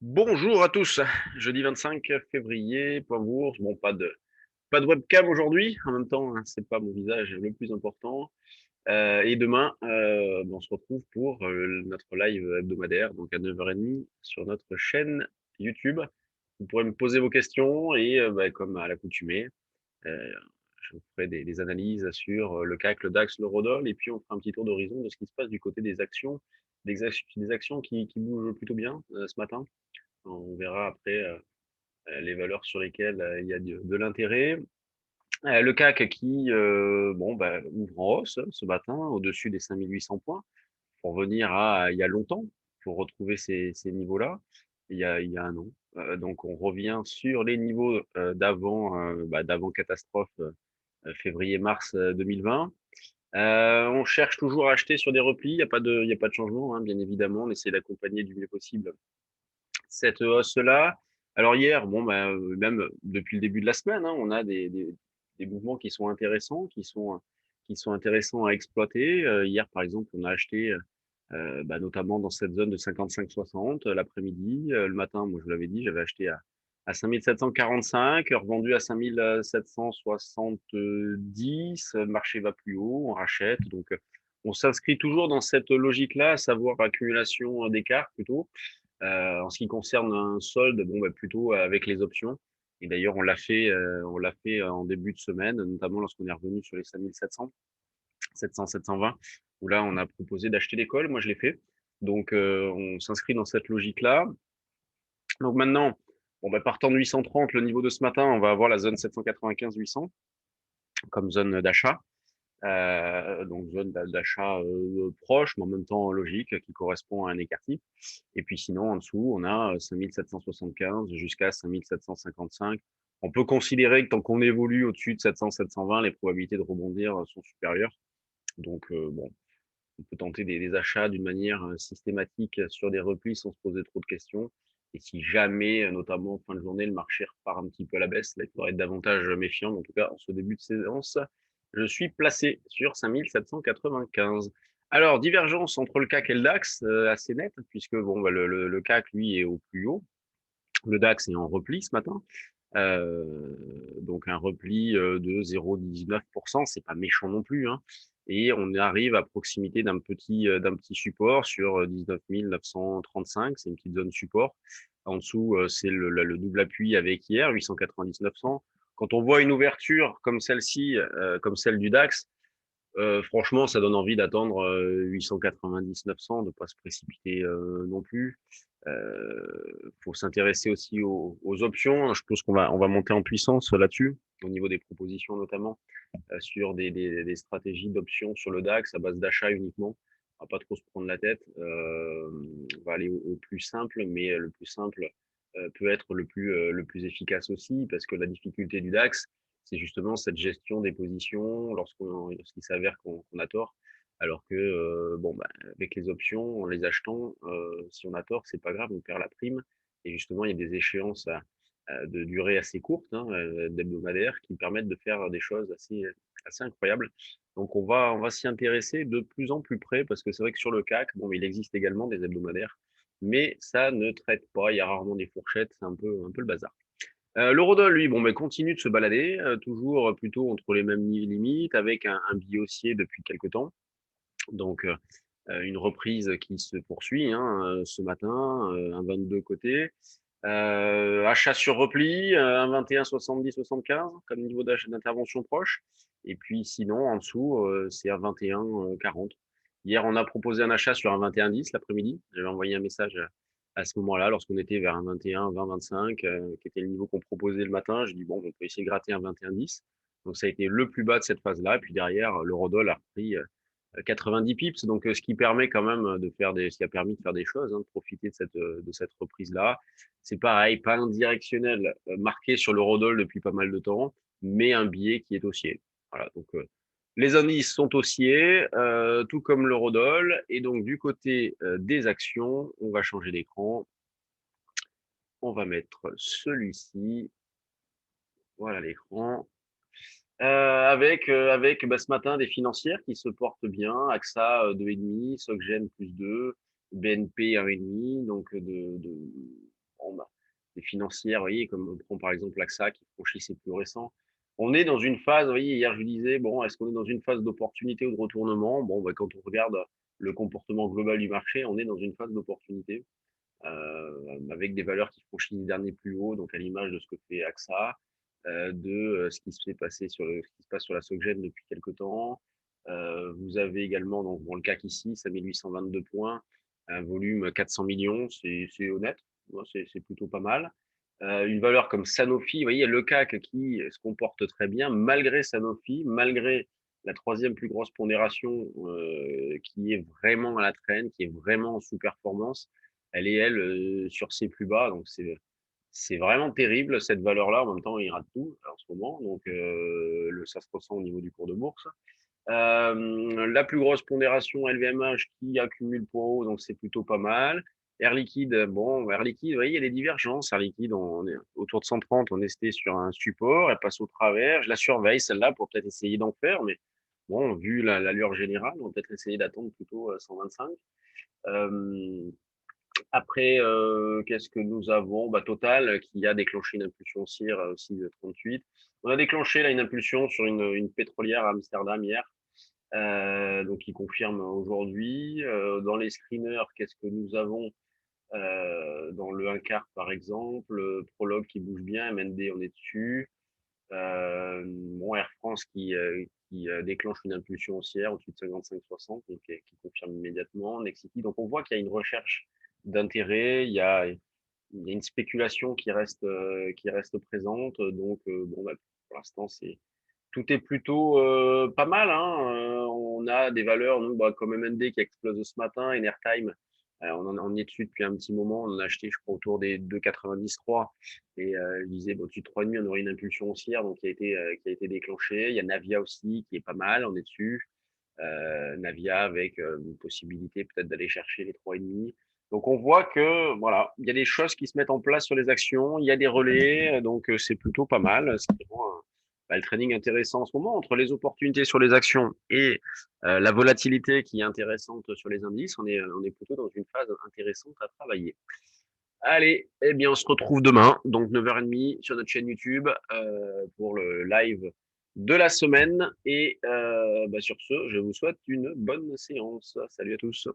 Bonjour à tous, jeudi 25 février, point bourse. Bon, pas de webcam aujourd'hui. En même temps, hein, c'est pas mon visage le plus important. Et demain, on se retrouve pour notre live hebdomadaire, donc à 9h30 sur notre chaîne YouTube. Vous pourrez me poser vos questions et comme à l'accoutumée, euh, je vous ferai des analyses sur le CAC, le DAX, l'Eurodoll, et puis on fera un petit tour d'horizon de ce qui se passe du côté des actions, des actions qui bougent plutôt bien ce matin. On verra après les valeurs sur lesquelles il y a de l'intérêt. Le CAC qui ouvre en hausse ce matin au-dessus des 5800 points pour revenir à il y a longtemps, pour retrouver ces niveaux-là, il y a un an. Donc on revient sur les niveaux d'avant catastrophe février-mars 2020. On cherche toujours à acheter sur des replis, il y a pas de changement, hein, bien évidemment. On essaie d'accompagner du mieux possible cette hausse-là. Alors hier, même depuis le début de la semaine, hein, on a des mouvements qui sont intéressants, qui sont intéressants à exploiter. Hier, par exemple, on a acheté notamment dans cette zone de 55-60 l'après-midi. Le matin, moi je vous l'avais dit, j'avais acheté à 5745, revendu à 5770. Le marché va plus haut, on rachète. Donc on s'inscrit toujours dans cette logique-là, à savoir accumulation d'écart plutôt. En ce qui concerne un solde, plutôt avec les options. Et d'ailleurs, on l'a fait en début de semaine, notamment lorsqu'on est revenu sur les 5700, 700, 720, où là, on a proposé d'acheter des calls. Moi, je l'ai fait. Donc, on s'inscrit dans cette logique-là. Donc maintenant, partant de 830, le niveau de ce matin, on va avoir la zone 795-800 comme zone d'achat. Donc zone d'achat proche, mais en même temps logique, qui correspond à un écart type. Et puis sinon, en dessous, on a 5775 jusqu'à 5755. On peut considérer que tant qu'on évolue au-dessus de 700-720, les probabilités de rebondir sont supérieures. Donc, on peut tenter des achats d'une manière systématique sur des replis sans se poser trop de questions. Et si jamais, notamment en fin de journée, le marché repart un petit peu à la baisse, là, il faudrait être davantage méfiant. En tout cas, en ce début de séance, je suis placé sur 5795. Alors, divergence entre le CAC et le DAX, assez nette, puisque le CAC, lui, est au plus haut. Le DAX est en repli ce matin. Donc un repli de 0,19%, c'est pas méchant non plus, hein. Et on arrive à proximité d'un petit support sur 19 935, c'est une petite zone support. En dessous, c'est le double appui avec hier, 890 900. Quand on voit une ouverture comme celle-ci, comme celle du DAX, franchement, ça donne envie d'attendre 890-900, de pas se précipiter non plus. Faut s'intéresser aussi aux options. Je pense qu'on va monter en puissance là-dessus, au niveau des propositions notamment, sur des stratégies d'options sur le DAX à base d'achat uniquement. On va pas trop se prendre la tête. On va aller au plus simple, mais le plus simple peut être le plus efficace aussi, parce que la difficulté du DAX, c'est justement cette gestion des positions lorsqu'il s'avère qu'on a tort. Alors que avec les options, en les achetant, si on a tort, c'est pas grave, on perd la prime. Et justement, il y a des échéances de durée assez courte, hein, d'hebdomadaire, qui permettent de faire des choses assez incroyables. Donc on va s'y intéresser de plus en plus près, parce que c'est vrai que sur le CAC, il existe également des hebdomadaires, mais ça ne traite pas, il y a rarement des fourchettes, c'est un peu le bazar. L'eurodoll, lui, continue de se balader, toujours plutôt entre les mêmes limites, avec un biais haussier depuis quelque temps. Donc, une reprise qui se poursuit, hein, ce matin, un 22 côté. Achat sur repli, un 21, 70, 75 comme niveau d'intervention proche. Et puis sinon, en dessous, c'est un 21, 40. Hier, on a proposé un achat sur un 21, 10 l'après-midi. J'avais envoyé un message à ce moment-là, lorsqu'on était vers un 21, 20, 25, qui était le niveau qu'on proposait le matin. Je dis, bon, on peut essayer de gratter un 21, 10. Donc ça a été le plus bas de cette phase-là. Et puis derrière, l'eurodoll a repris 90 pips, donc ce qui permet quand même ce qui a permis de faire des choses, hein, de profiter de cette reprise-là. C'est pareil, pas un directionnel marqué sur l'eurodoll depuis pas mal de temps, mais un biais qui est haussier. Voilà, donc les indices sont haussiers, tout comme l'eurodoll, et donc du côté des actions, on va changer d'écran. On va mettre celui-ci. Voilà l'écran. Avec ce matin des financières qui se portent bien, AXA 2,5, SocGen +2, BNP 1,5, donc Bon, bah, les financières, vous voyez, comme on prend par exemple l'AXA qui franchit ses plus récents. On est dans une phase, vous voyez, hier je disais, bon, est-ce qu'on est dans une phase d'opportunité ou de retournement? Bon, bah, quand on regarde le comportement global du marché, on est dans une phase d'opportunité avec des valeurs qui franchissent les derniers plus hauts, donc à l'image de ce que fait AXA, ce qui ce qui se passe sur la SocGen depuis quelques temps. Vous avez également, donc, dans le CAC ici, 5822 points, un volume 400 millions, c'est honnête, c'est plutôt pas mal. Une valeur comme Sanofi, vous voyez, le CAC qui se comporte très bien, malgré Sanofi, malgré la troisième plus grosse pondération qui est vraiment à la traîne, qui est vraiment en sous-performance, elle est, elle, sur ses plus bas. Donc, c'est vraiment terrible, cette valeur-là. En même temps, il rate tout en ce moment. Donc, ça se ressent au niveau du cours de bourse. La plus grosse pondération LVMH qui accumule pour haut, donc c'est plutôt pas mal. Air Liquide, bon, Air Liquide, vous voyez, il y a des divergences. Air Liquide, on est autour de 130, on est resté sur un support, elle passe au travers. Je la surveille, celle-là, pour peut-être essayer d'en faire, mais bon, vu l'allure générale, on va peut-être essayer d'attendre plutôt 125. Euh, Après, qu'est-ce que nous avons? Bah, Total qui a déclenché une impulsion haussière aussi de 38. On a déclenché là une impulsion sur une pétrolière à Amsterdam hier, donc qui confirme aujourd'hui. Dans les screeners, qu'est-ce que nous avons? Dans le 1 quart par exemple, Prologue qui bouge bien, MND on est dessus. Bon, Air France qui déclenche une impulsion haussière au-dessus de 55,60, donc qui confirme immédiatement. Nexity, donc on voit qu'il y a une recherche d'intérêt, il y a une spéculation qui reste présente. Donc, bon, bah, pour l'instant, tout est plutôt pas mal, hein. On a des valeurs nous, bah, comme MND qui explose ce matin, Enertime, on est dessus depuis un petit moment. On en a acheté, je crois, autour des 2,93. Et je disais, bon, au-dessus de 3,5, on aurait une impulsion haussière donc, qui a été déclenchée. Il y a Navia aussi qui est pas mal, on est dessus. Navia avec une possibilité peut-être d'aller chercher les 3,5. Donc on voit que voilà, il y a des choses qui se mettent en place sur les actions, il y a des relais, donc c'est plutôt pas mal. Ce qui rend le trading intéressant en ce moment entre les opportunités sur les actions et la volatilité qui est intéressante sur les indices. On est plutôt dans une phase intéressante à travailler. Allez, eh bien, on se retrouve demain, donc 9h30 sur notre chaîne YouTube pour le live de la semaine. Et bah, sur ce, je vous souhaite une bonne séance. Salut à tous.